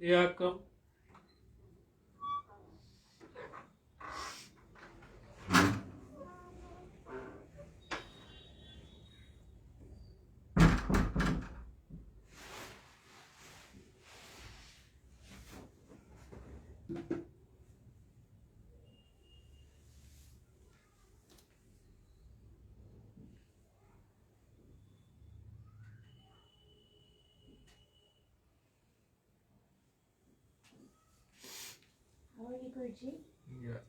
Ekam How are you, Guruji? Yeah.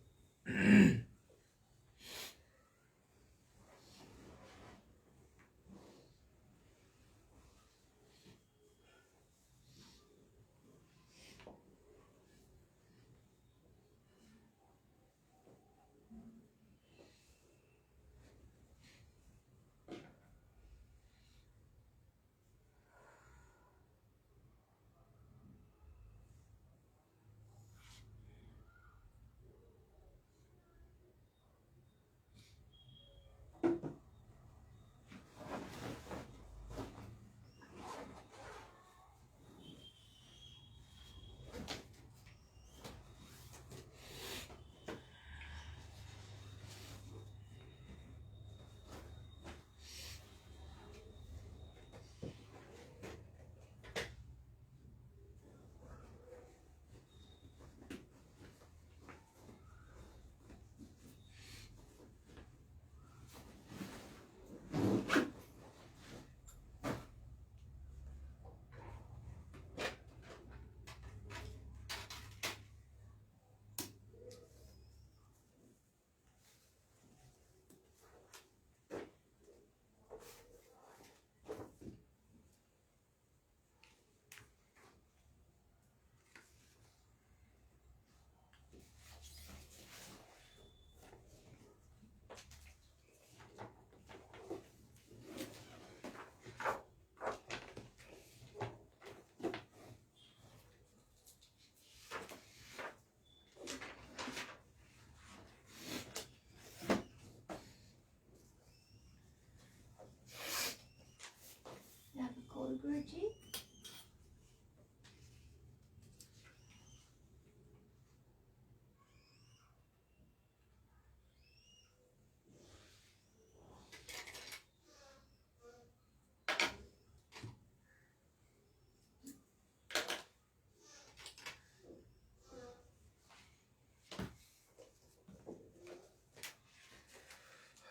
You have a cold, Guruji?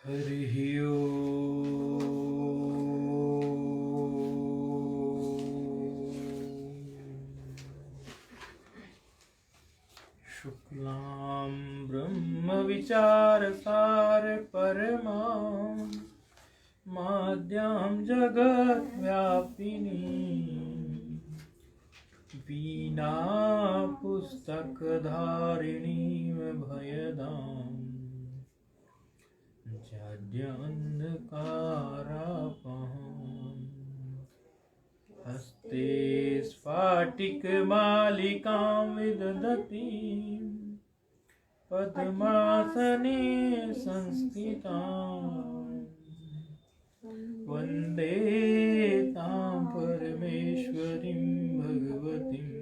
Hari शुक्लां ब्रह्मविचारसार परमां माद्यां जगद्व्यापिनी वीणा पुस्तकधारिणीं भयदाम् जाड्यान्धकारापहम् हस्ते स्फाटिकमालिकां विदधतीं पद्मासने संस्थितां वन्दे तां परमेश्वरीं भगवतीं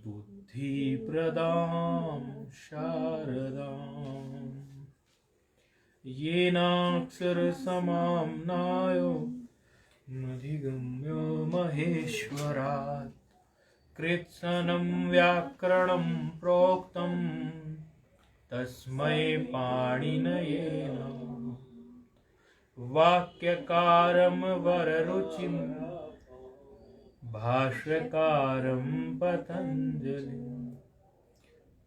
बुद्धिप्रदां शारदाम् येनाक्षरसमाम्नायो नधिगम्यो महेश्वरात् कृत्स्नं व्याकरणं प्रोक्तं तस्मै पाणिनये नमः वाक्यकारं वररुचिं भाष्यकारं पतञ्जलिं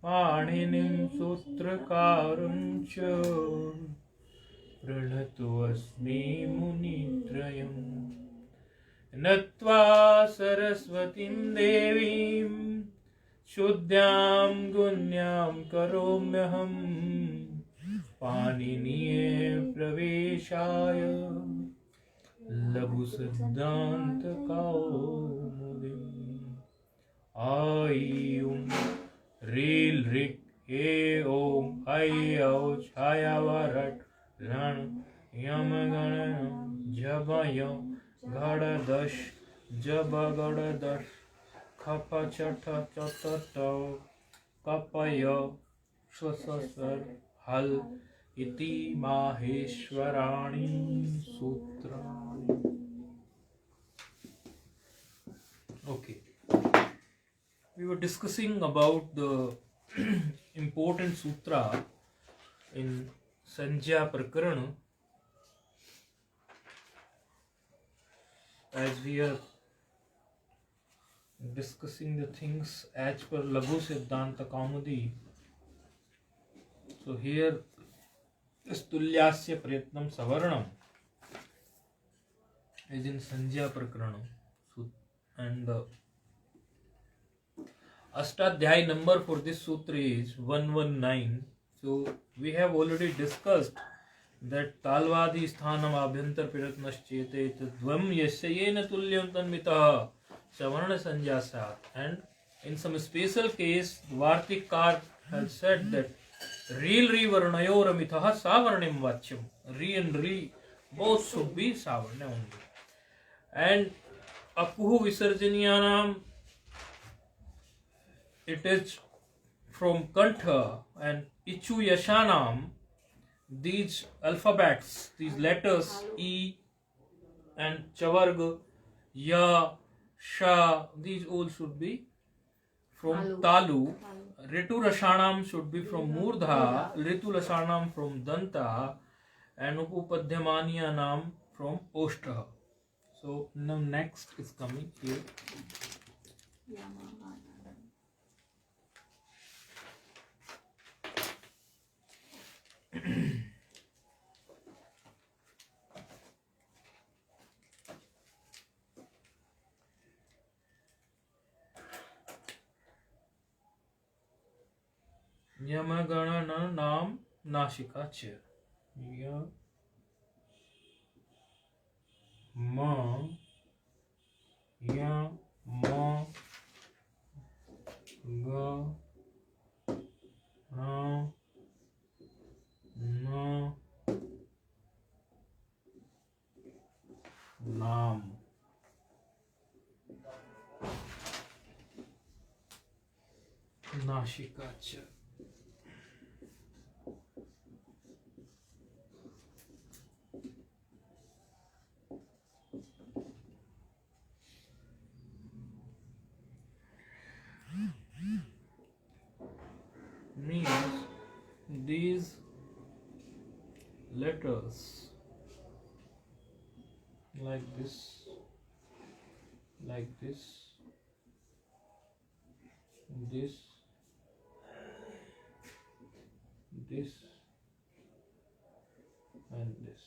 पाणिनिं सूत्रकारं च प्रणतोऽस्मि मुनित्रयम् नत्वा सरस्वतीं देवीं शुद्धां गुण्यां करोम्यहं पाणिनीये प्रवेशाय लघुसिद्धान्तकौमुदीम् ऐं ह्रीं ह्रीं हे ॐ ऐ औ छायावरट् रण यमगणनं जपय घडदश जब गडदश Kapha Chatha Chatata Kapaya Swasasar Hal Iti Maheshwarani Sutrani. Okay. We were discussing about the important sutra in Sanjya Prakarana, as we are discussing the things as per Laghu Siddhanta Kaumudi. So here is Tulyasya Prayatnam Savarnam is in Sanjya Prakarana. So, and the Ashtadhyay number for this sutra is 119. So we have already discussed that Talvadi Sthanam Abhyantar Piratnaschete Dvam Yasayena Tulyam Tanmita Savarna Sanjasat. And in some special case, Vartikar has said that Real Re Varnayoramitha Savarnim Vachyam. Re and Re both should be Savarna only. And Apuhu Visarjanyanam, it is from Kantha, and Ichu Yashanam, these alphabets, these letters E and Chavarga, Ya, Sha, these all should be from Talu. Ritu Rashanam should be from Murdha, Ritu Rashanam from Danta, and Upupadhyamaniyanam from Oshta. So now next is coming here. Yamagana Nam Nashika Ch. Ya Ma Ya Ma Ga Na Na Nam. Nashika Ch. Means these letters like this, this, this, and this.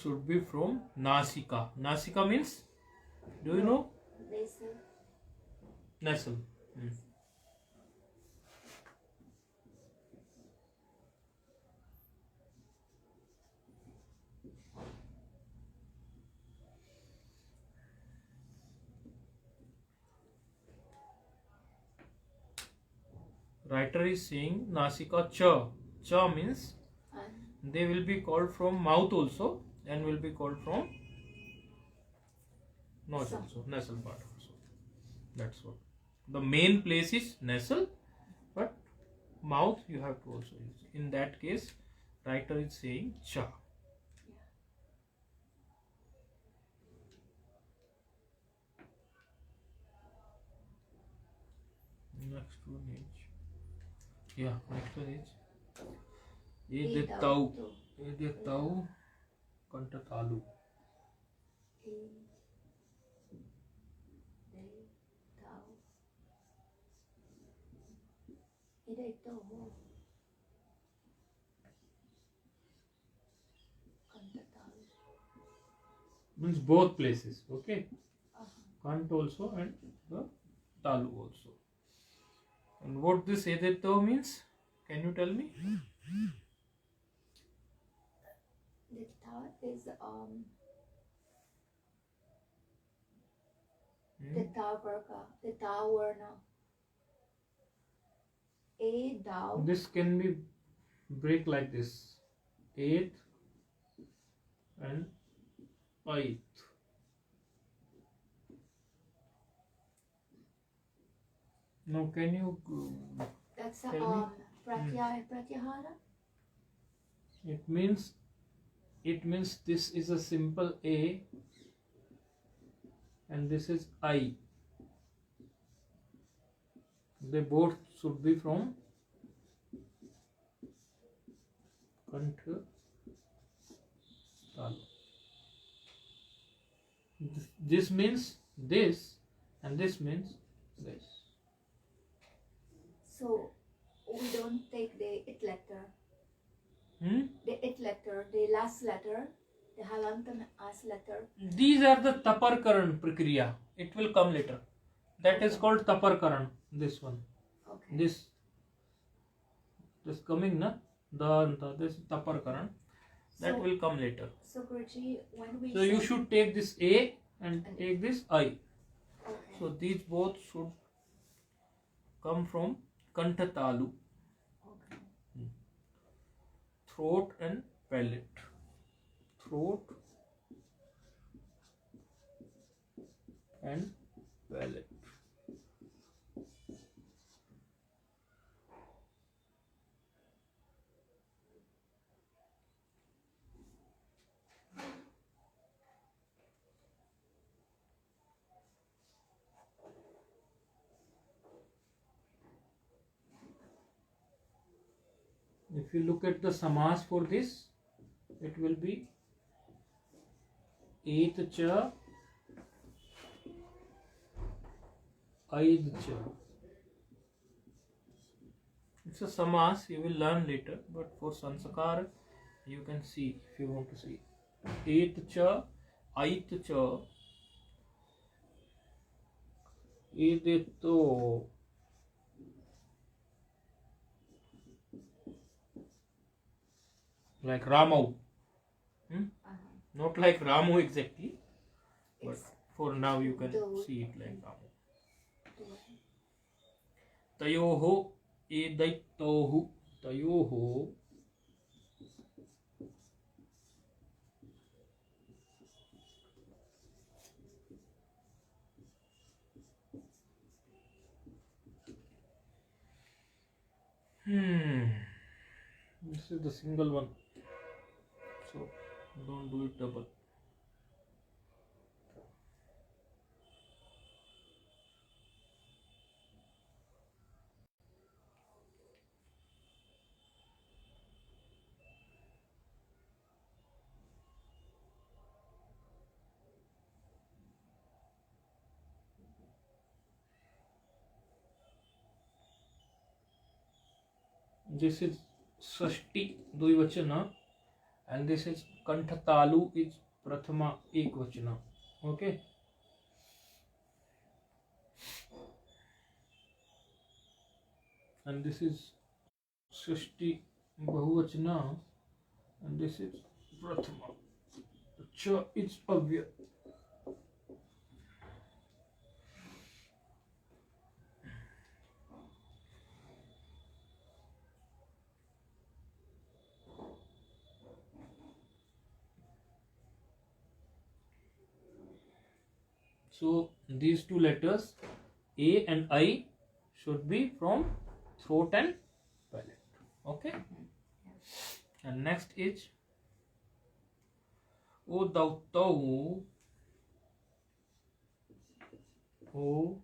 Should be from Nasika. Nasika means, do you know? Nasal. Writer is saying Nasika Cha. Cha means they will be called from mouth also and will be called from nose also, nasal part also. That's what. The main place is nasal, but mouth you have to also use. In that case, writer is saying Cha. Next one is, next one is Edetau. Edetau Kantatalu. Means both places, okay? Kant also and the Talu also. And what this Edetau means? Can you tell me? The thought is The ta varga, the ta varna. A dao. This can be break like this. Eighth and eighth. Now can you That's tell me? pratyahara. It means this is a simple A and this is I. They both should be from Kantha Talu. This means this and this means this. So we don't take the it letter. The it letter, the last letter, the halantam as letter. These are the Taparkaran Prakriya. It will come later. That is called Taparkaran. This one. Okay. This coming na the this Taparkaran. That So- will come later. So Guruji, when we So you say- should take this A and take this I. Okay. So these both should come from Kantha Talu, Okay. throat and palate. Throat and palate. If you look at the samas for this, it will be eighth cha, aid cha. It's a samas, you will learn later, but for sanskar, you can see if you want to see. Eighth cha, aid cha, edito. Like Ramu. Not like Ramu exactly, but It's for now you can Do- see it like Ramu. do- Tayoho edaitohu. Tayoho This is the single one. So don't do it double. This is Sashti Dvivachana and this is Kanthatalu is Prathama Ekvachana. Okay. And this is Sashti Bahuvachana and this is Prathama. Cha is Avya. So these two letters A and I should be from throat and palate. Okay. And next is O Dautau. O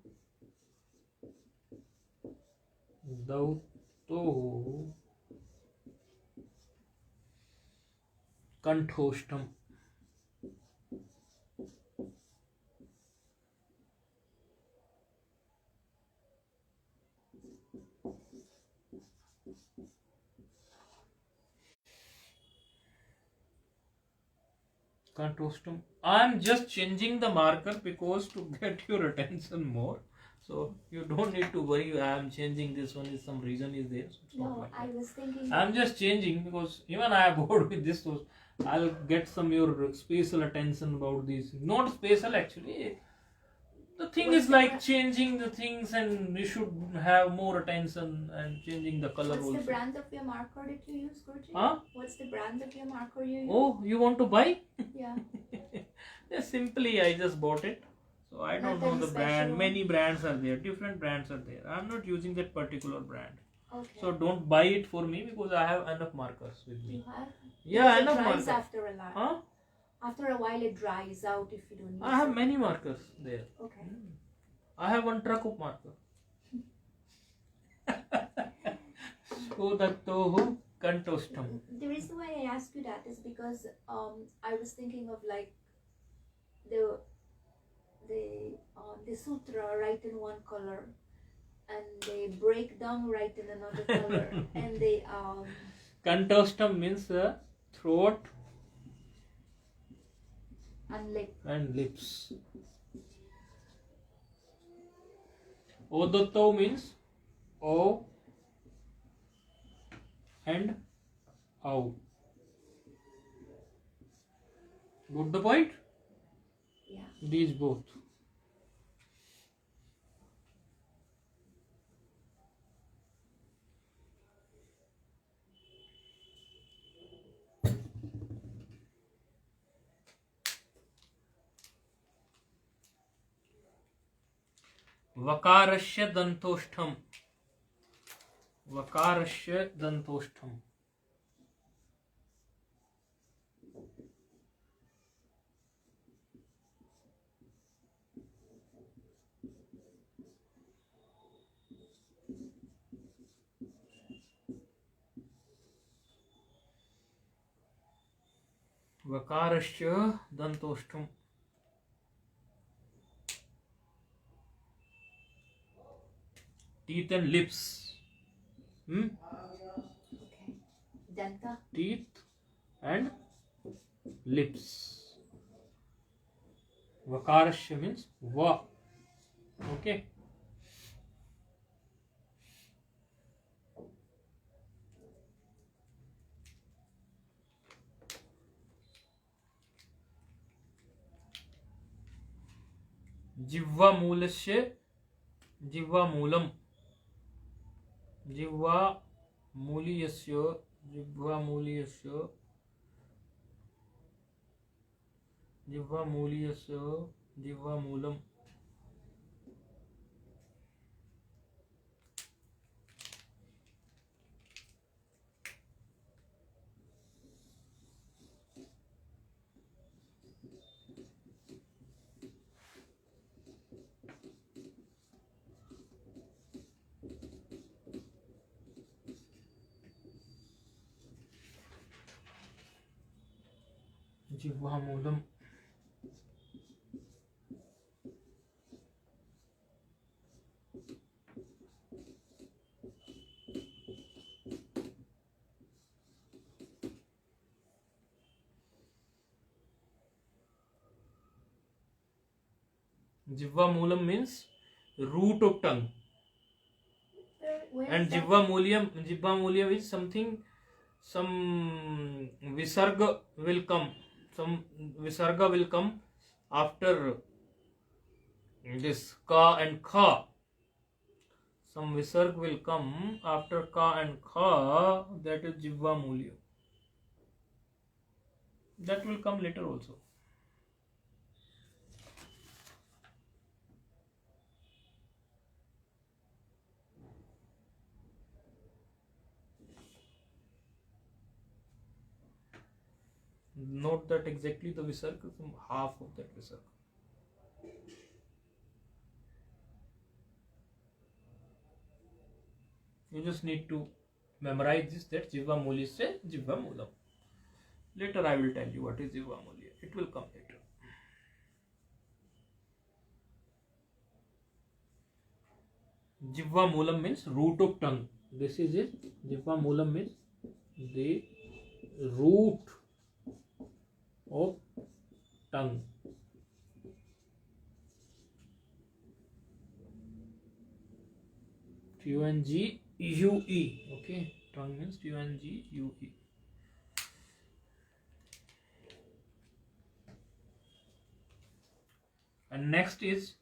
Dautau Kanthostam. Kanthostam. I'm just changing the marker because to get your attention more. So you don't need to worry. I'm changing this one. Is some reason is there? So it's not No, like I that. was thinking. I'm just changing because even I am bored with this. So I'll get some your special attention about these. Not special actually. The thing What's is the like brand? changing the things, and you should have more attention and changing the color What's also. the brand of your marker that you use, Guruji? Huh? What's the brand of your marker you use? Oh, you want to buy? Yeah. Yeah, simply I just bought it. So I don't Not know any the brand. special? Many brands are there. Different brands are there. I'm not using that particular brand. Okay. So don't buy it for me because I have enough markers with you me. have? Yeah, Because enough it dries markers. after a while. Huh? After a while, it dries out if you don't use I have it. many markers there. Okay. I have one truck of marker. So Dattohu Kantostam. The reason why I asked you that is because I was thinking of like the the sutra write in one color, and they break down write in another color, and they Kantostam means throat and lip. and lips. Odato means O and Au. Got the point? Yeah. These both. वकारस्य दंतोष्ठम. वकारस्य दंतोष्ठम. वकारस्य दंतोष्ठम. Teeth and lips. Okay. Danta. Teeth and lips. Vakarasya means va. Okay. जिह्वा मूलस्य जिह्वा मूलम. जिह्वा मूलीयस्य जिह्वा मूलीयस्य जिह्वा मूलीयस्य जिह्वा मूलम. जिह्वा Moolam. Jivva Moolam means root of tongue. Where And is that? Jivva Moolyam is something, some Visarga will come. Some Visarga will come after this Ka and Kha. Some Visarga will come after Ka and Kha, that is Jivva Moolyam. That will come later also. Note that exactly the Visarga, some half of that Visarga. You just need to memorize this, that Jivva Muli se Jivva Moolam. Later I will tell you what is Jivva Muli. It will come later. Jivva Moolam means root of tongue. This is it. Jivva Moolam means the root of tongue. Tungue. Okay. Tongue means Tungue. And next is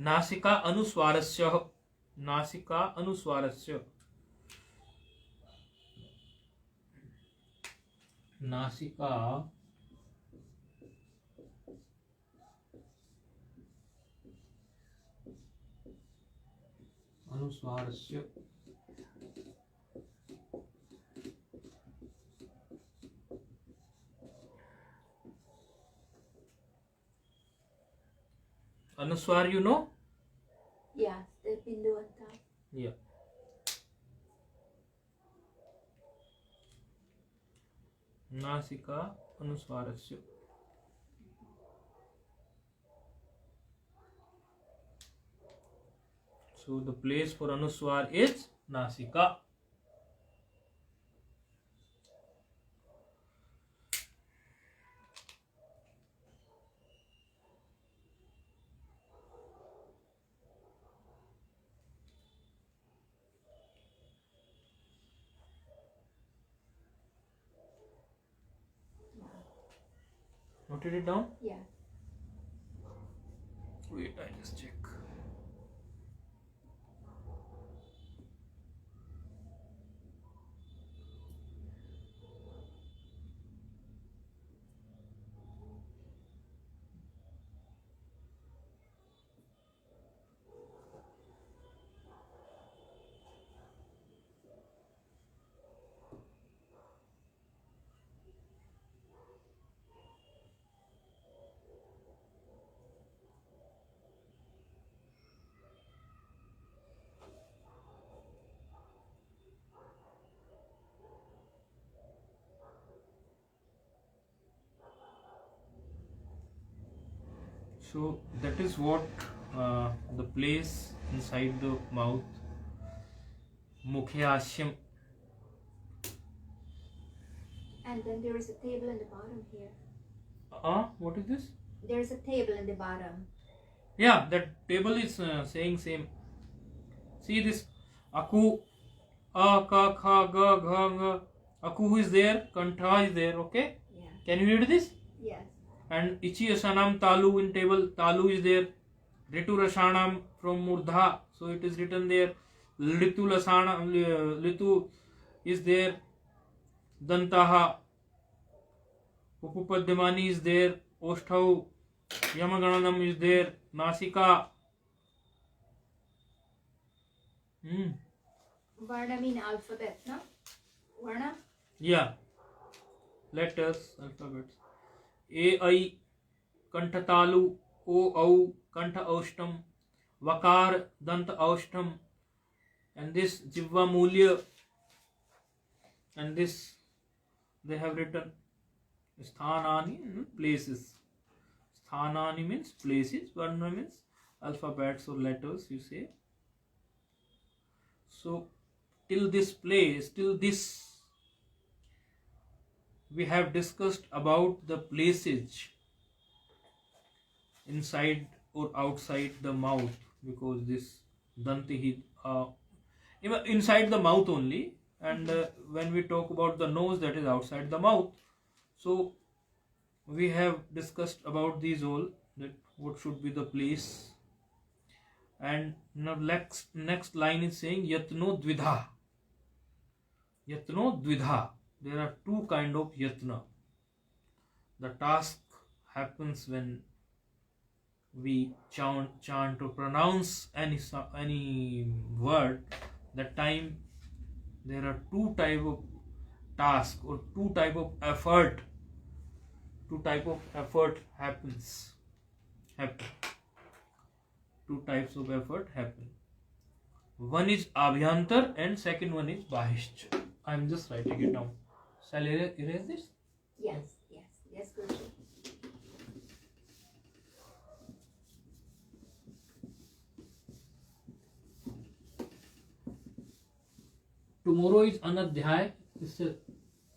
नासिका अनुस्वारस्य, नासिका अनुस्वारस्य, नासिका अनुस्वारस्य, अनुस्वार, you know? Yeah, the bindu on top. Yeah. नासिका अनुस्वारस्य. So the place for anuswar is nasika. Noted it down? Yeah. Wait, I just check. So that is what the place inside the mouth, Mukhyashyam. And then there is a table in the bottom here. What is this? There is a table in the bottom. Yeah, that table is saying same. See this aku, a, ka, kha, ga, gha, nga. Aku is there, kantha is there, okay? Yeah. Can you read this? Yes. And ichi asanam talu in table, talu is there. Ritu rashanam from murdha, so it is written there. Litu lasanam, litu is there. Dantaha, upupadyamani is there. Osthau, yamagananam is there. Nasika. Varna mean alphabet, no? Varna? Yeah. Letters, alphabets. A, I, Kantha Talu, O, Au, Kantha Aushtam, Vakar, Danta Aushtam, and this Jivva Mulya, and this they have written Sthanani, places. Sthanani means places, Varna means alphabets or letters, you say. So, till this place, till this, we have discussed about the places inside or outside the mouth, because this danti even inside the mouth only, and when we talk about the nose, that is outside the mouth. So we have discussed about these all, that what should be the place. And now next line is saying yatno dvidha. Yatno dvidha. There are two kind of yatna. The task happens when we chant or pronounce any word. That time there are two type of task or two type of effort. Two type of effort happens. Two types of effort happen. One is abhyantar and second one is bahishcha. I am just writing it down. Shall I erase this? Yes, Guruji. Tomorrow is Anadhyay. It's a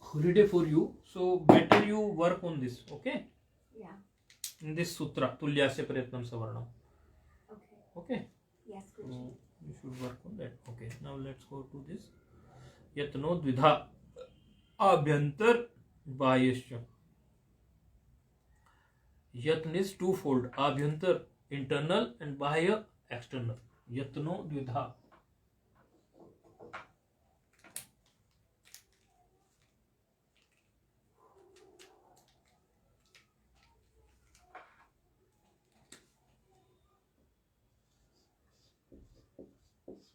holiday for you. So better you work on this, okay? Yeah. In this sutra, Tulyasya Prayatnam Savarnam. Okay? Yes, Guruji. So you should work on that. Okay, now let's go to this. Yatno dvidha abhyantar bahishya. Yatn is twofold. Abhyantar, internal, and bahya, external. Yatno dvidha.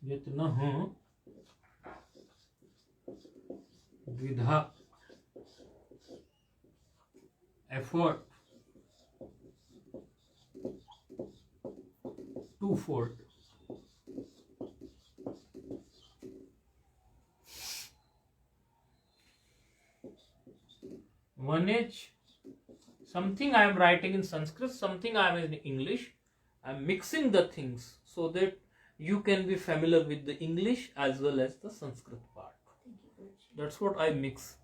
यत्नः द्विधा, effort, twofold. One is something I am writing in Sanskrit, something I am in English. I am mixing the things so that you can be familiar with the English as well as the Sanskrit part. Thank you, Guruji. That's what I mix.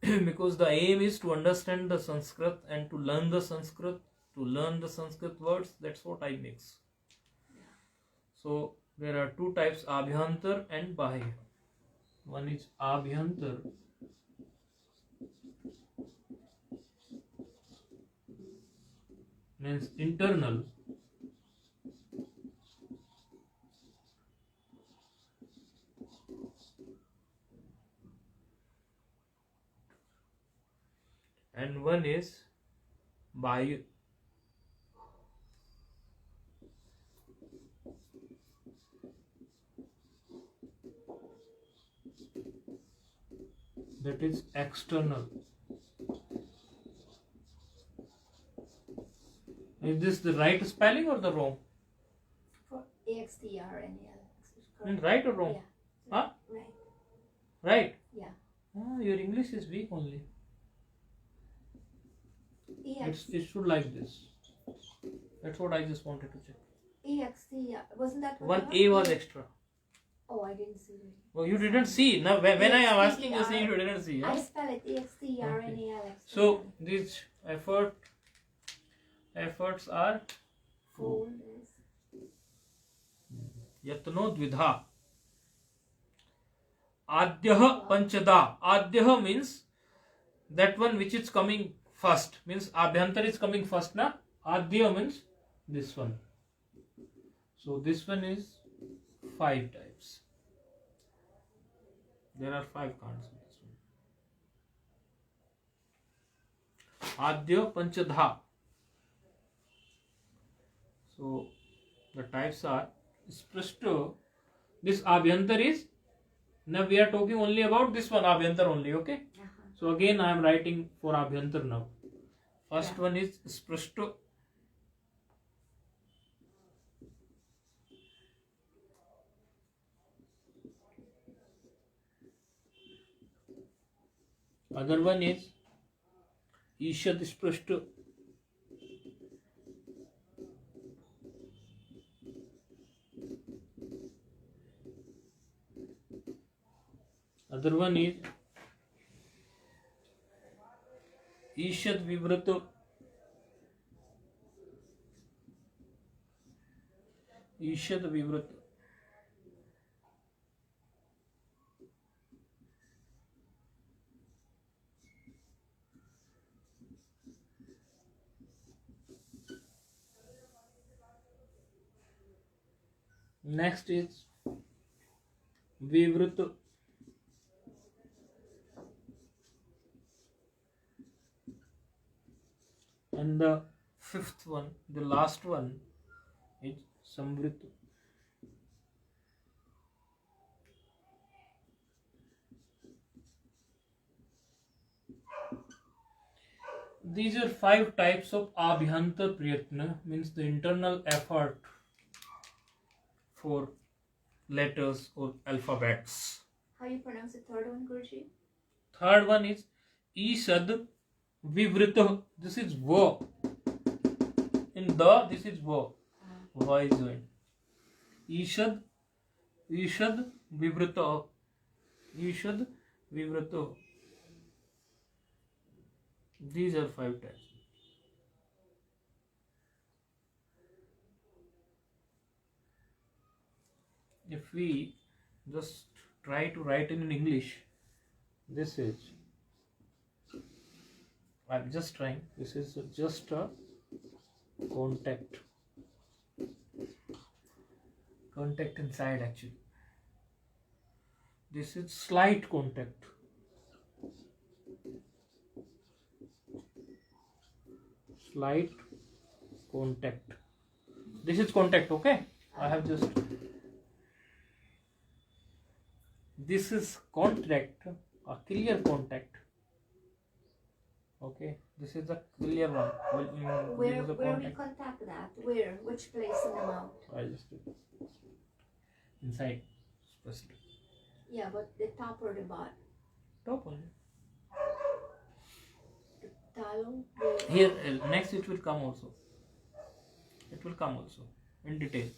Because the aim is to understand the Sanskrit and to learn the Sanskrit, words. That's what I mix. So there are two types, Abhyantar and Bahya. One is Abhyantar, means internal. And one is Bahya. That is external. Is this the right spelling or the wrong? For AXTRNAL. Right or wrong? Yeah. Huh? Right. Right? Yeah. Ah, your English is weak only. EX, It should like this. That's what I just wanted to check. EXT, wasn't that what One you A were? was extra. Oh, I didn't see it. Oh, you didn't see. Now, when I am asking, you say you didn't see. I Huh? spell it EXTRNAL. So these efforts are fold is yatno dvidha. Adyah panchada. Adyah means that one which is coming first. Means Abhyantar is coming first, na? Adya means this one. So this one is 5 types. There are 5 cards in this one. Adya panchadha. So the types are Sprishto. This Abhyantar is, now we are talking only about this one Abhyantar only, okay? So again I am writing for Abhyantar now. First one is Sprishto. Other one is Ishad Sprishto. Other one is Ishad Vivrato. Ishad Vivrato. Next is Vivrato. And the 5th one, the last one, is Samvrito. These are 5 types of Abhyantar Prayatna, means the internal effort for letters or alphabets. how you pronounce the third one, Guruji? Third one is Ishad Vivrita. This is Va. In the, this is Va. Va is joined. Ishad Vivrita. Ishad Vivrita. These are 5 types. If we just try to write in English, this is, I'm just trying, this is just a contact. contact inside actually. This is slight contact. Slight contact. This is contact, okay? I have just. This is contact, a clear contact. Okay, this is a clear one. Where we contact that? Where? Which place in the mouth? I just inside. First. Yeah, but the top or the bottom? Top only. The talon? Here, next it will come also. It will come also in detail.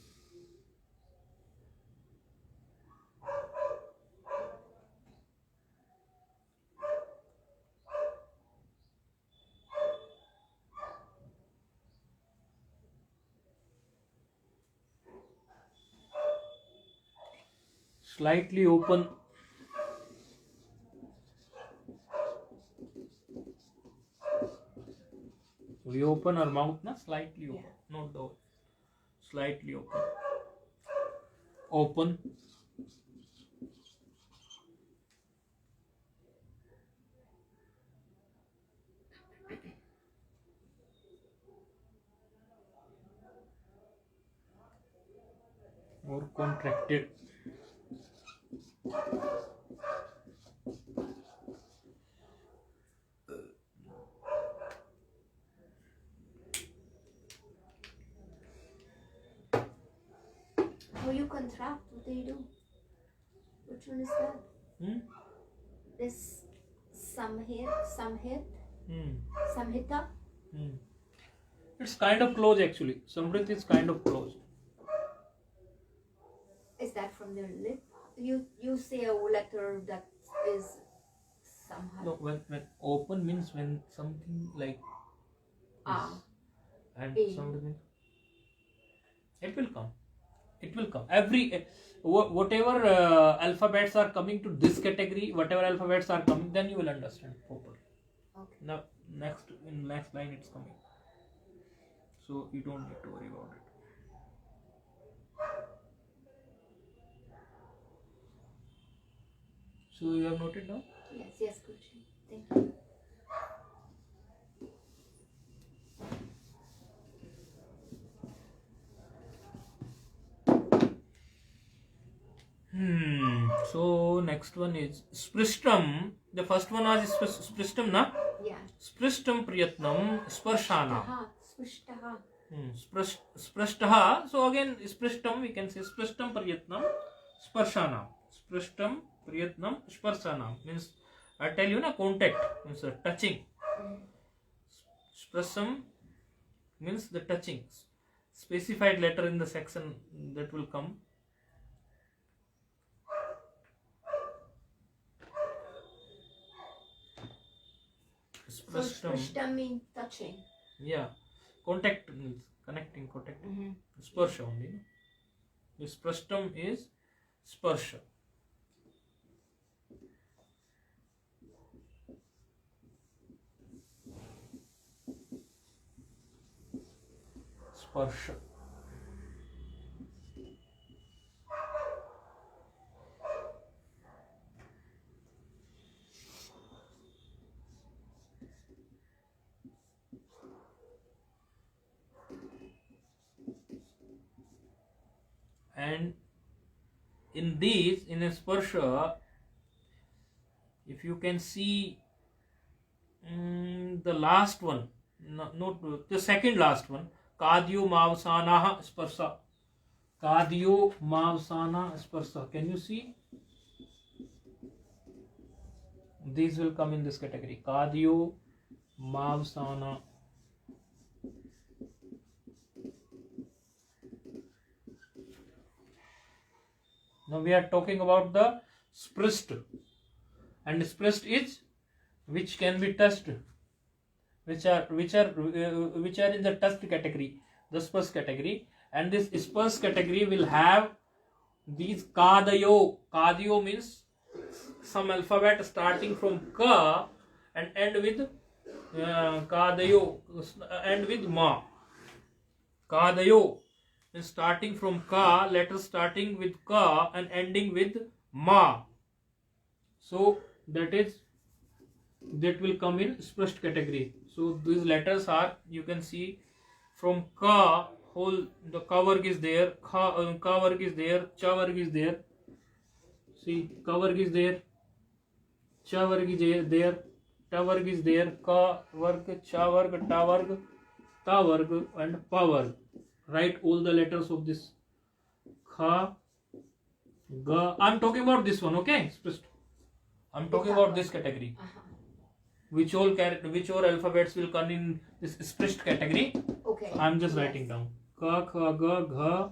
Slightly open. We open our mouth, na? Slightly open, not the whole. Slightly open. Open. Or contracted. How you contract? What do you do? Which one is that? This samhita? It's kind of close actually. Samrit is kind of closed. Is that from the lip? You say a letter that is somehow. No, when open means when something like and something. It will come. It will come. Every whatever alphabets are coming to this category, whatever alphabets are coming, then you will understand properly. Okay. Now in next line it's coming. So you don't need to worry about it. So you have noted down? Yes, Guruji. Thank you. So next one is Spristam. The first one was Spristam, na? Yeah. Spristam Priyatnam Sparshana. Sprishtaha. Sprishtaha. So again, Spristam, we can say Spristam Priyatnam Sparshana. Spristam Priyatnam Sparshana. Means, I tell you, na, contact. Means touching. Spristam means the touching. Specified letter in the section that will come. Sprishtam means touching. Yeah. Contact means connecting, contacting. Sparsha only. No? The Sprishtam is sparsha. Sparsha. And in these, in a sparsha, if you can see the last one, not the second last one, Kadyo Mavsana Sparsha. Kadyo Mavsana Sparsha. Can you see? These will come in this category. Kadyo Mavsana. Now we are talking about the sprisht, and sprisht is which can be touched, which are in the touched category, the spurs category, and this spurs category will have these kadayo. Kadayo means some alphabet starting from ka and end with kadayo, end with ma. Kadayo means starting from ka, letters starting with ka and ending with ma. So that will come in Sprasht category. So these letters are, you can see from ka, whole the ka varg is there, ka varg is there, cha varg is there. See, ka varg is there, cha varg is there, ta varg is there, ka varg, cha varg, ta varg, ta varg and pa varg. Write all the letters of this kha, ga. I'm talking about this one, okay? I'm talking about this category. Which all alphabets will come in this Sprasht category. Okay. So I'm just writing down ka, kha, ga, gha,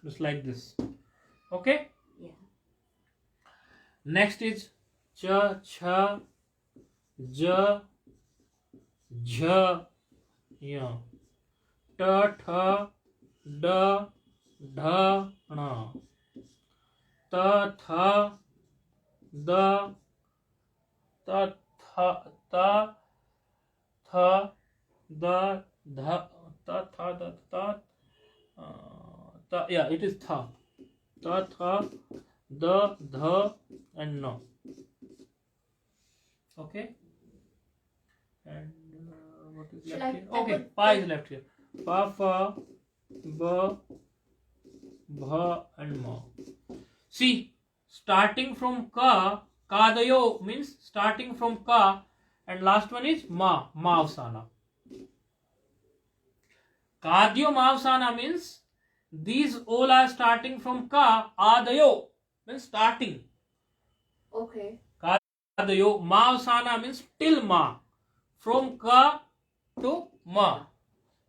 just like this. Okay. Yeah. Next is cha, cha, ja, jha, yeah, ta, tha, da, dha, na, ta, tha, da, ta, tha, ta, tha, da, dha, ta, tha, da, ta, ta, yeah, it is tha, ta, tha, da, dha and na. Okay. And what is Shall left I here? Okay, put pa the- is left here. Pa, fa, ba, bha and ma. See, starting from ka, kadayo means starting from ka, and last one is ma, mavsana. Kadyo mavsana means these all are starting from ka, adayo means starting. Okay. Kadayo, mavsana means till ma, from ka to ma.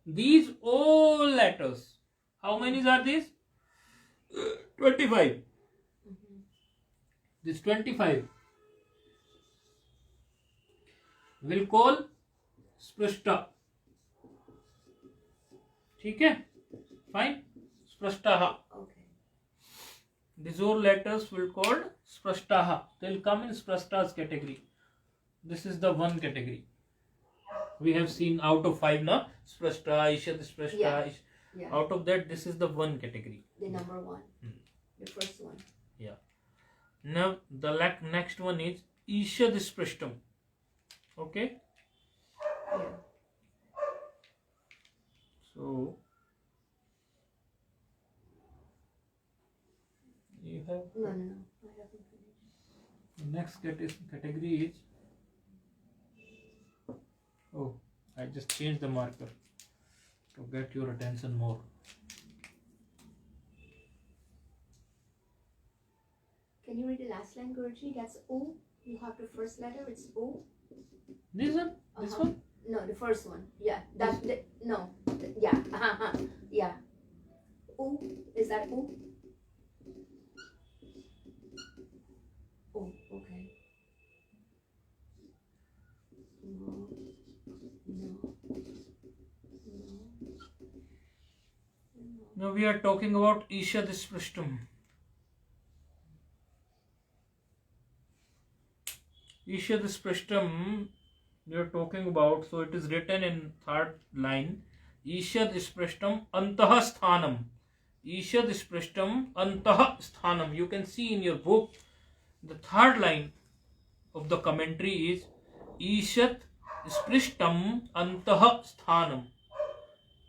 These all letters, how many are these? 25. This 25 will call Sprashta. ठीक है? Fine. Sprashtaha. Okay. These all letters will called Sprashtaha. They will come in Sprashta's category. This is the one category. We have seen out of 5 now. Sprashta, Ishad, Sprashta. Yeah. Yeah. Out of that, this is the one category. The number one. The first one. Yeah. Now the next one is Ishad Sprashtam. Okay. Yeah. So you have No. I haven't finished. the next category is. Oh, I just changed the marker to get your attention more. Can you read the last line, Guruji? That's O. You have the first letter. It's O. This one? This one? No, the first one. Yeah. Yeah. Yeah. O. Is that O? Oh, okay. No. Now we are talking about Ishad Sprashtam. Ishad Sprashtam we are talking about, so it is written in third line. Ishad Sprashtam Antah Sthanam. Ishad Sprashtam Antah Sthanam. You can see in your book the third line of the commentary is Ishad Sprashtam Antah Sthanam.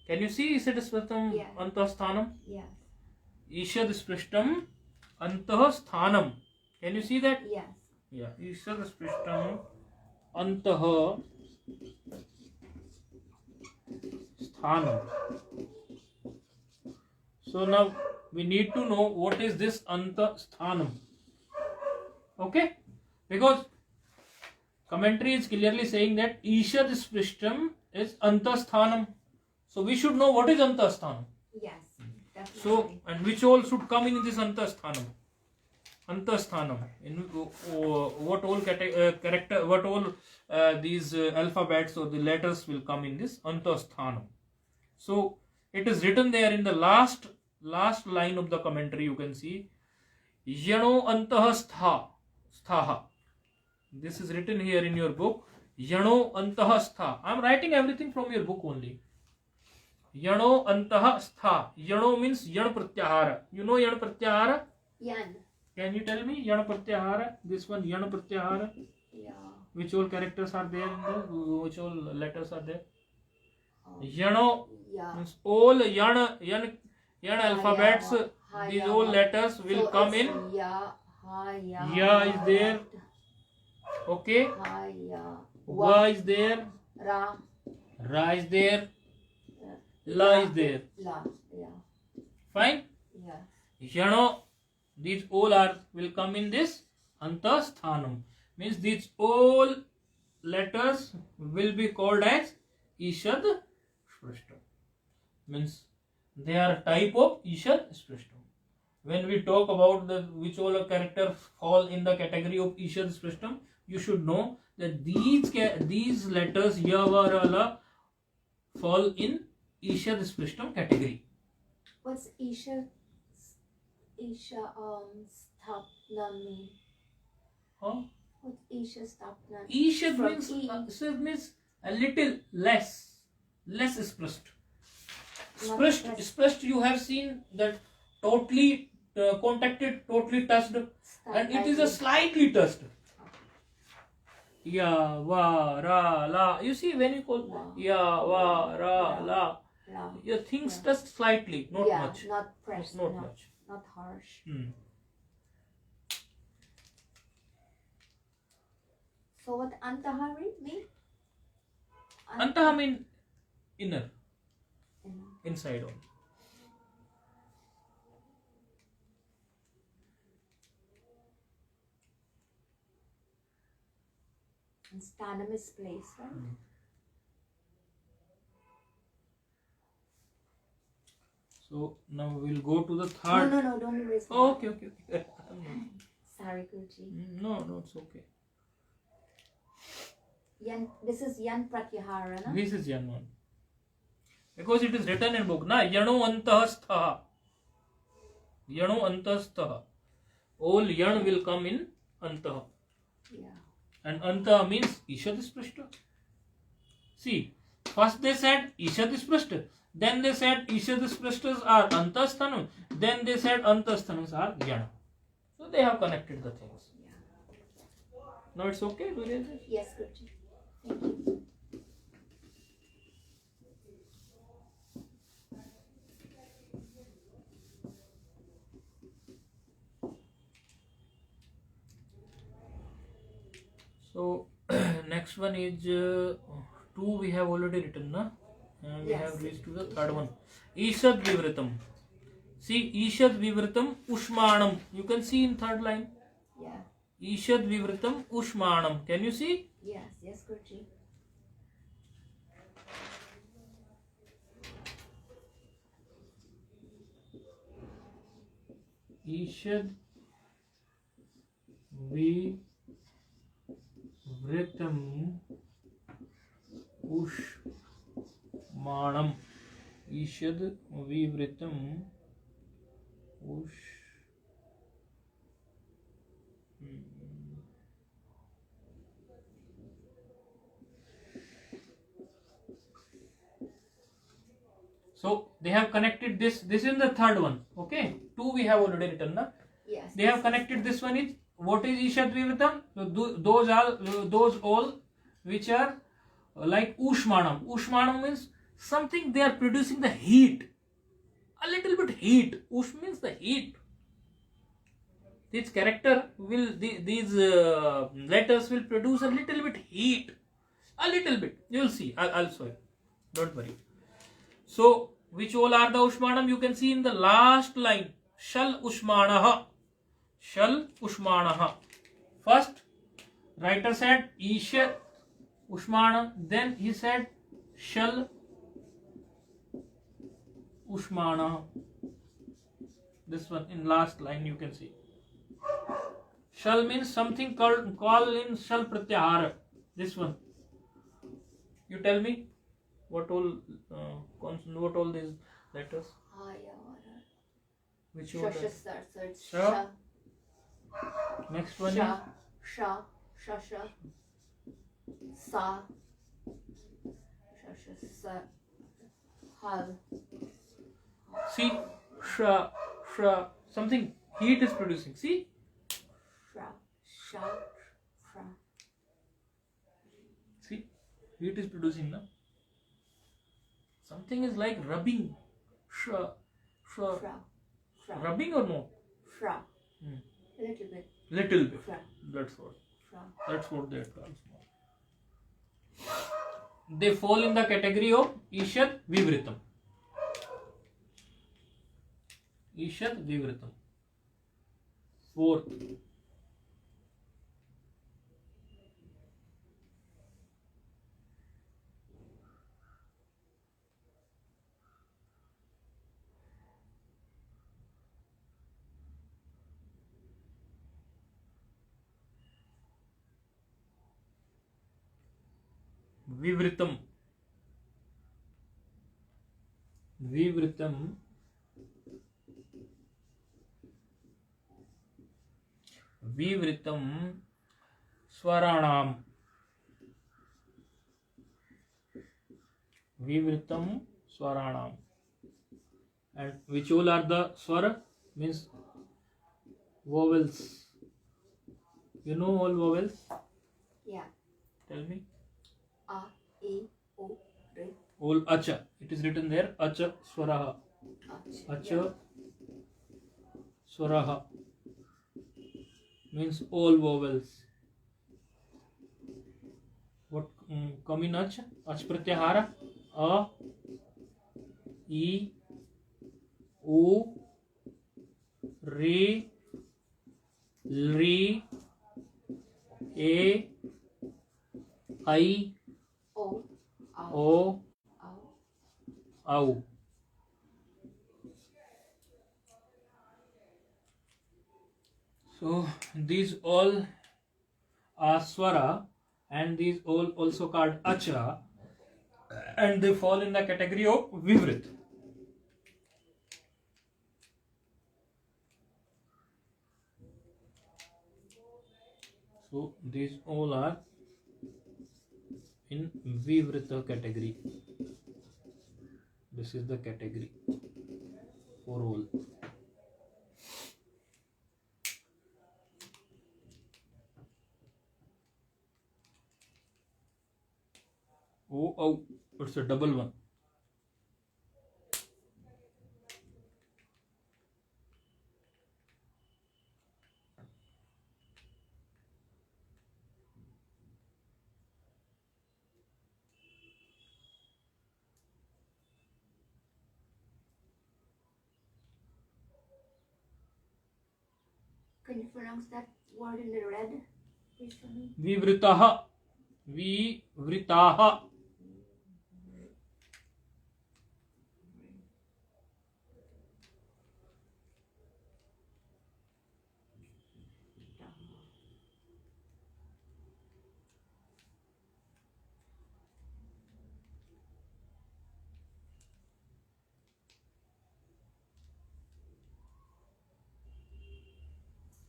Can you see Ishad Sprashtam Yeah. Antah Sthanam? Yes. Ishad Sprashtam Antah Sthanam. Can you see that? Yes. Yeah. Ishad Sprashtam Antah Sthanam. So now we need to know what is this Antah Sthanam. Okay? Because commentary is clearly saying that Ishad Sprashtam is Antah Sthanam. So we should know what is Antah Sthanam. Yes. Definitely. So, and which all should come in this Antasthanam. Antasthanam. In what all character, what all these alphabets or the letters will come in this Antasthanam. So, it is written there in the last line of the commentary. You can see Yano Antah Sthaha. This is written here in your book. Yano Antah Stha. I am writing everything from your book only. Yano antah stha. Yano means yan pratyahara. You know yan pratyahara? Yan. Can you tell me yan pratyahara? This one yan pratyahara. Yeah. Which all characters are there? Which all letters are there? Oh. Yano Yeah. means all yan alphabets. Ha, These ya, all wa. letters will So come it's in. Ya, ha, ya. Ya is wa, there. Okay. Ha, ya. Va is there. Ra. Ra is there. La is there. La. Yeah. Fine. Yes. Yano. These all are will come in this antasthanam. Means these all letters will be called as Ishad Sprishtam. Means they are type of Ishad Sprishtam. When we talk about the which all characters fall in the category of Ishad Sprishtam, you should know that these letters Ya, Va, Ra, La fall in Ishad Sprishtam category. What's Isha Stapna mean? Huh? What's Isha Stapna? Ishad From means E. Ishad means a little less sprished. Not Sprished, pressed. sprished. You have seen that totally contacted, totally touched, and it is a slightly touched. Ya, Va, Ra, La. You see when you call Wow. Ya, Va, Ra, La, La. your things Yeah. touched slightly, not Yeah, much. not pressed. Not no, much. Not harsh. Hmm. So what Antahari mean? Antaha mean inner, You know. inside on. And Stanam is place, right? So now we'll go to the third. No, don't erase that. Oh, okay. Sorry, Guruji. No, it's okay. This is Yan Pratyahara, na? This is Yan one. Because it is written in book, na? Yano antahastha. Yano antahastha. All yan will come in antah. Yeah. And antah means Ishad Sprishta. See, first they said Ishad Sprishta. Then they said Ishad Sprishtas are antasthanam. Then they said antasthanams are yana. So they have connected the things. Yeah. Now it's okay to erase it. Yes, Guruji. Thank you. So next one is 2 we have already written, na? We Yes. have reached to the third one. Ishad Vivritam. See, Ishad Vivritam Ushmanam. You can see in third line. Yeah. Ishad Vivritam Ushmanam. Can you see? Yes, Guruji. Ishad Vivritam Ushmanam. Ishad Vivritam Ush. So they have connected this. This is the third one. Okay, 2 we have already written, na? Yes. They have connected this one is what is Ishad Vivritam? So those all which are like Ushmanam. Ushmanam means something they are producing the heat, a little bit heat. Ush means the heat. This character will these letters will produce a little bit heat, a little bit. You will see. I'll show you. Don't worry. So which all are the Ushmanam? You can see in the last line. Shal Ushmanaha. Shal Ushmanaha. First, writer said Isha Ushmana. Then he said Shal Ushmanaha. This one in last line you can see. Shal means something call in Shal Pratyahara. This one. You tell me what all these letters? Which all? Shasha starts. So it's Sha. Sha. Next one Sha. Sha. Shasha. Sa. Shasha. Sa. Hal. See, shra, shra, something heat is producing. See, Shra. Shra. Shra. see, heat is producing now. Something is like rubbing. Shra, shra, Shra. Shra. rubbing or no? Shra. Hmm. A little bit. Little bit. Shra. That's what. Shra. That's what they are called. They fall in the category of Ishat Vivritam. Ishat Vivritam. Fourth. Vivritam. Vivritam. Vivritam Swaranam. Vivritam Swaranam. And which all are the swara? Means vowels. You know all vowels? Yeah. Tell me. A, E, O, R. All acha. It is written there. Acha swaraha. Acha swaraha. Means all vowels. What come in ach? Ach pratyahara. A, E, O, Re, Lri, A, I, O, O, Au. So these all are swara and these all also called acha and they fall in the category of vivrit. So these all are in vivrita category. This is the category for all. Oh, it's a double one. Can you pronounce that word in the red? Please for me. Vivritaha. Vivritaha.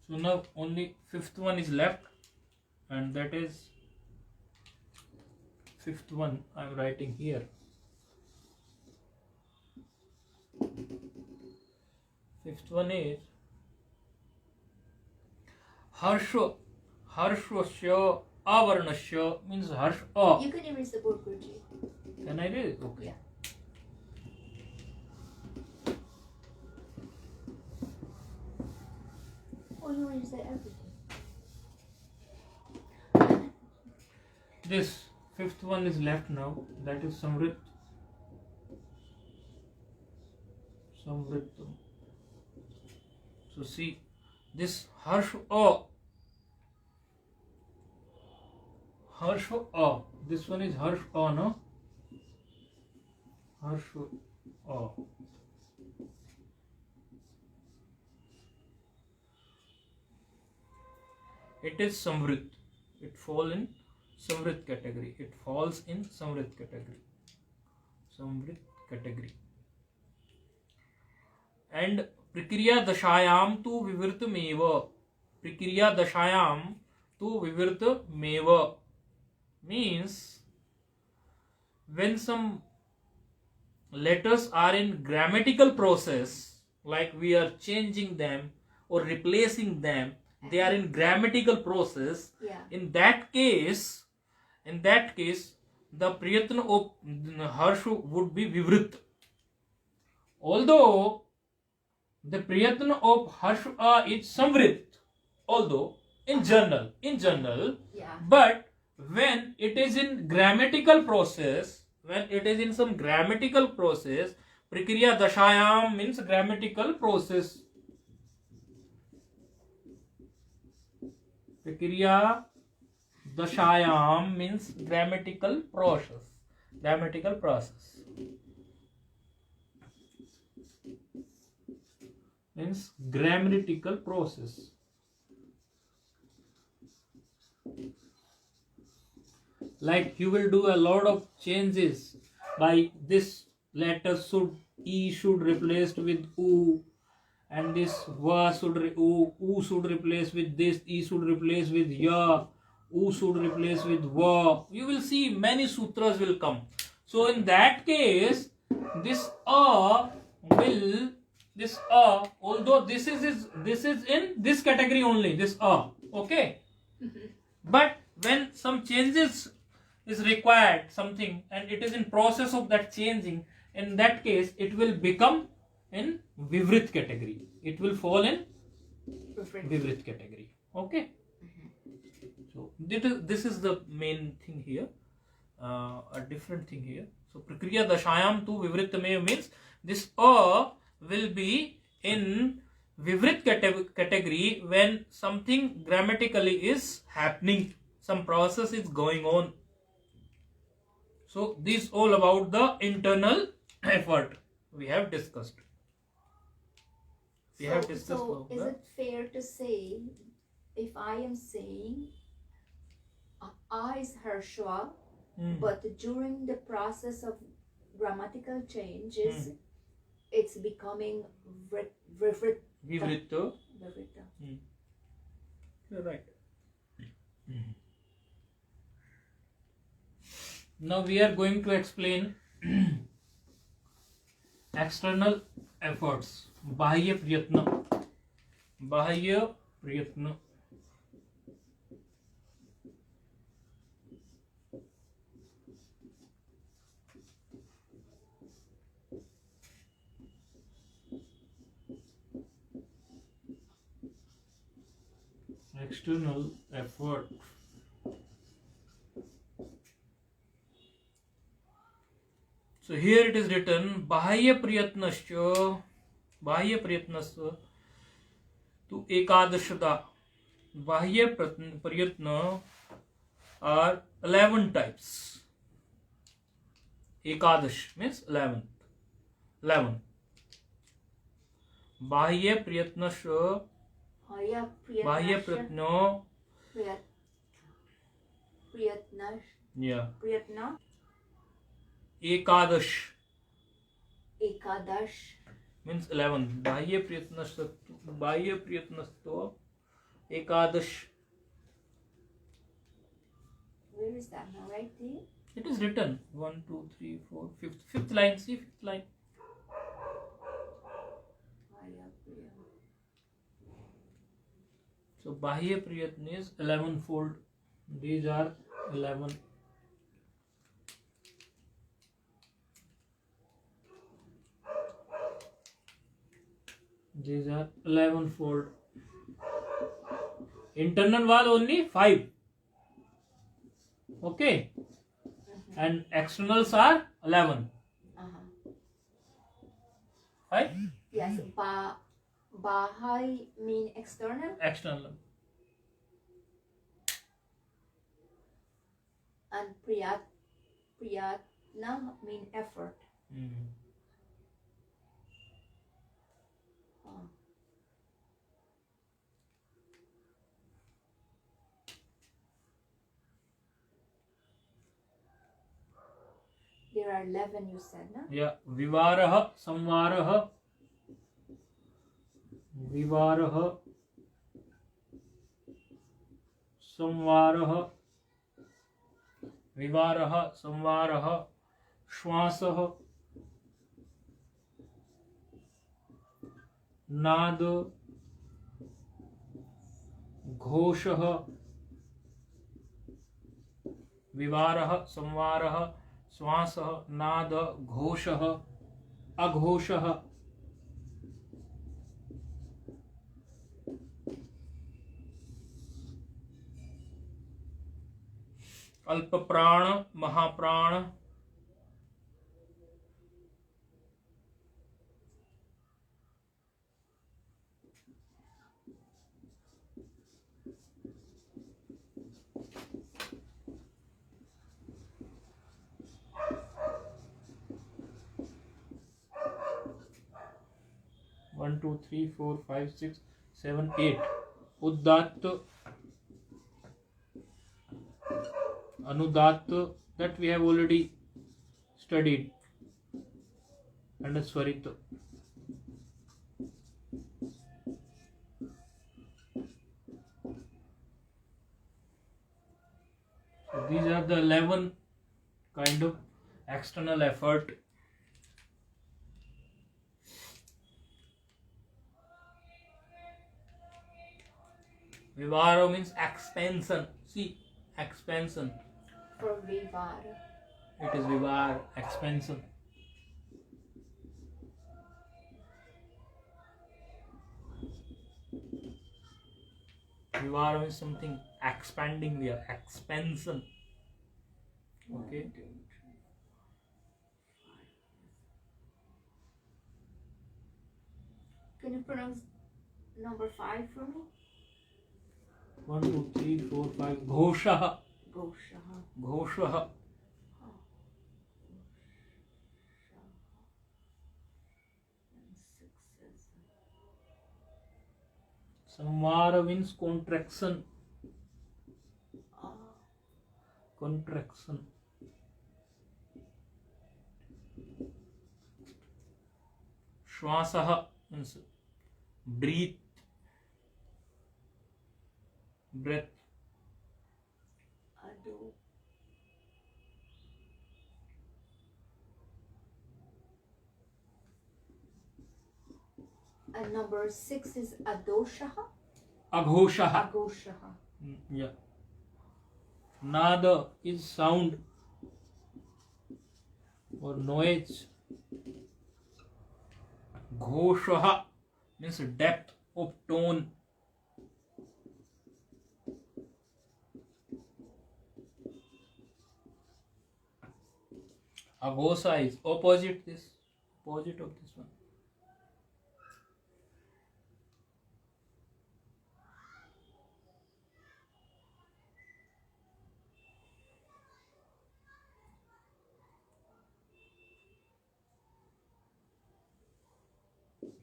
So now only fifth one is left and that is fifth one I am writing here. Fifth one is Harsha. Harshvasya avarnasya means harsh a. You can erase the board, Guruji. Can I read it? Okay. Yeah. Oh, you want to say everything. This fifth one is left now. That is Samrit. Samritam. So see this harsh a. Harsh a. This one is harsh a, no? Harsh a. It is Samrit. It falls in Samrit category. It falls in Samrit category. Samrit category. And Prikriya Dashayam tu Vivirtameva. Prikriya Dashayam tu Vivirtameva means when some letters are in grammatical process, like we are changing them or replacing them, they are in grammatical process. Yeah. In that case, the priyatna of harsha would be vivrit. Although the priyatna of harsha is samvrit, although in general, Yeah. but when it is in grammatical process, when it is in some grammatical process, prakriya dashayam means grammatical process. Prakriya dashayam means grammatical process. Grammatical process means grammatical process. Like you will do a lot of changes by this letter should e should replaced with u, and this va should u should replace with this, e should replace with ya, u should replace with va. You will see many sutras will come. So in that case, this will this although this is in this category only, this okay, but when some changes is required something and it is in process of that changing, in that case it will become in vivrit category, it will fall in vivrit category. Okay. So this is the main thing here, a different thing here. So prakriya dashayam tu vivritame means this will be in vivrit category when something grammatically is happening, some process is going on. So this all about the internal effort we have discussed. So is it fair to say, if I am saying A is Harsha, but during the process of grammatical changes, it's becoming Vivrita. You're right. Now we are going to explain external efforts. Bahya priyatna. Bahya priyatna. External effort. So here it is written bahya priyatnasya to ekadashada. Bahya priyatna are 11 types. Ekadash means 11. Bahya priyatnasya. Bahya priyatna. Yeah. Priyatna. Ekadash means 11. Bahya priyatnasto ekadash. Where is that now? Right there? It is written 1, 2, 3, 4, fifth line. See fifth line. So bahya priyatna is 11-fold. These are 11. These are 11-fold. Internal wall only 5. Okay. And externals are 11. Right? Yes. Bahai mean external. External. And priyatna mean effort. There are 11 you said, no? Yeah. Vivaraha, samvaraha. Vivaraha, samvaraha. Vivaraha, samvaraha. Shwasaha. नाद घोषः विवारः संवारः श्वासः नाद घोषः अघोषः अल्प प्राण महाप्राण one two three four five six seven eight उदात्त अनुदात्त that we have already studied and Swarit. So these are the 11 kind of external effort. Vivara means expansion. See, expansion. For vivara. It is vivar, expansion. Vivara means something expanding there, expansion. Okay. Can you pronounce number 5 for me? 1, 2, 3, 4, 5. Ghoshah. Goshaha. Ghoshah. Samvara means contraction. Contraction. Shwasah means breathe. Breath. Ado. And number 6 is adoshaha. Aghoshaha. Agoshaha. Yeah. Nada is sound or noise. Ghoshaha means depth of tone. Aghosa is opposite of this one.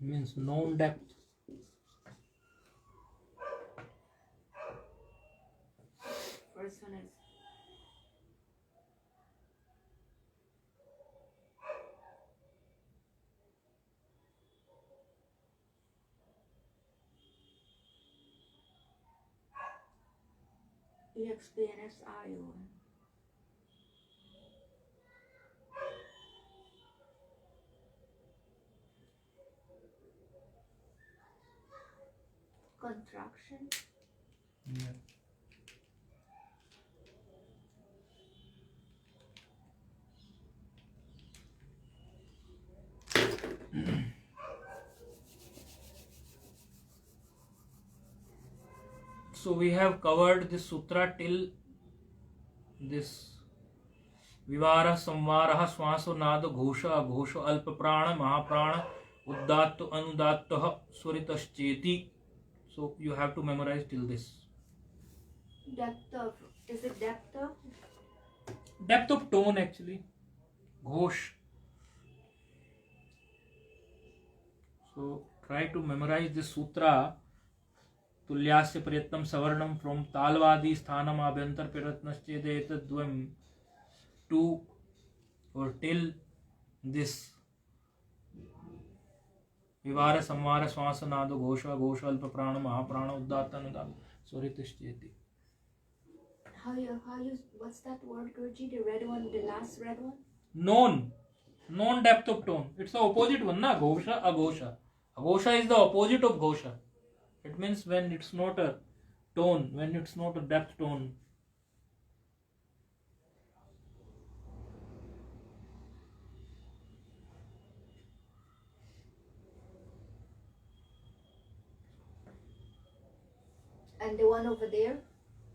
Means known depth. First one is you explain as Ayo. Contraction. Yeah. So we have covered this sutra till this Vivara, Samvara, Swaso, Nada, Ghosha, Aghosha, Alpa Prana, Mahaprana, Uddatto, Anudattah, Swaritascheti. So you have to memorize till this. Depth of, is it depth of? Depth of tone actually. Ghosh. So try to memorize this sutra. Tulyasya Priyatnam Savarnam from Talvadi Sthanam Abhyantar Piratnaschedetadvam to or till this Vivara Samvara Swasa Nado Ghosha Ghosha Alpa Prana Mahaprana Uddatta Anudatta Swaritascheti. How you what's that word, Guruji? The red one, the last red one? Known depth of tone. It's the opposite one, na? Ghosha, Aghosha. Aghosha is the opposite of ghosha. It means when it's not a tone, when it's not a depth tone. And the one over there,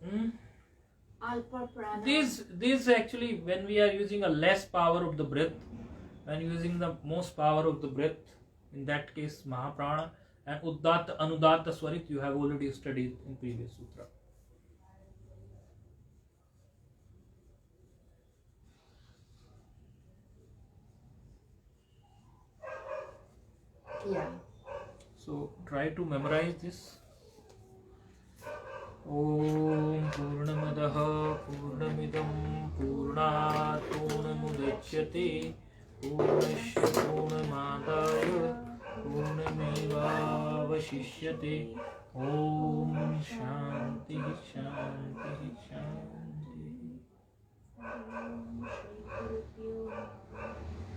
Hmm? Alpa Prana. These actually, when we are using a less power of the breath, when using the most power of the breath, in that case Mahaprana, and Uddata Anudatta Swarit, you have already studied in previous sutra. Yeah. So try to memorize this. Om Purnamadaha Purnamidam Purnat Purnamudachyate Purnasya Purnamadaya Purnamevavashishyate. Om Shanti Shanti Shanti. Om Shri Gurubhyo Namaha.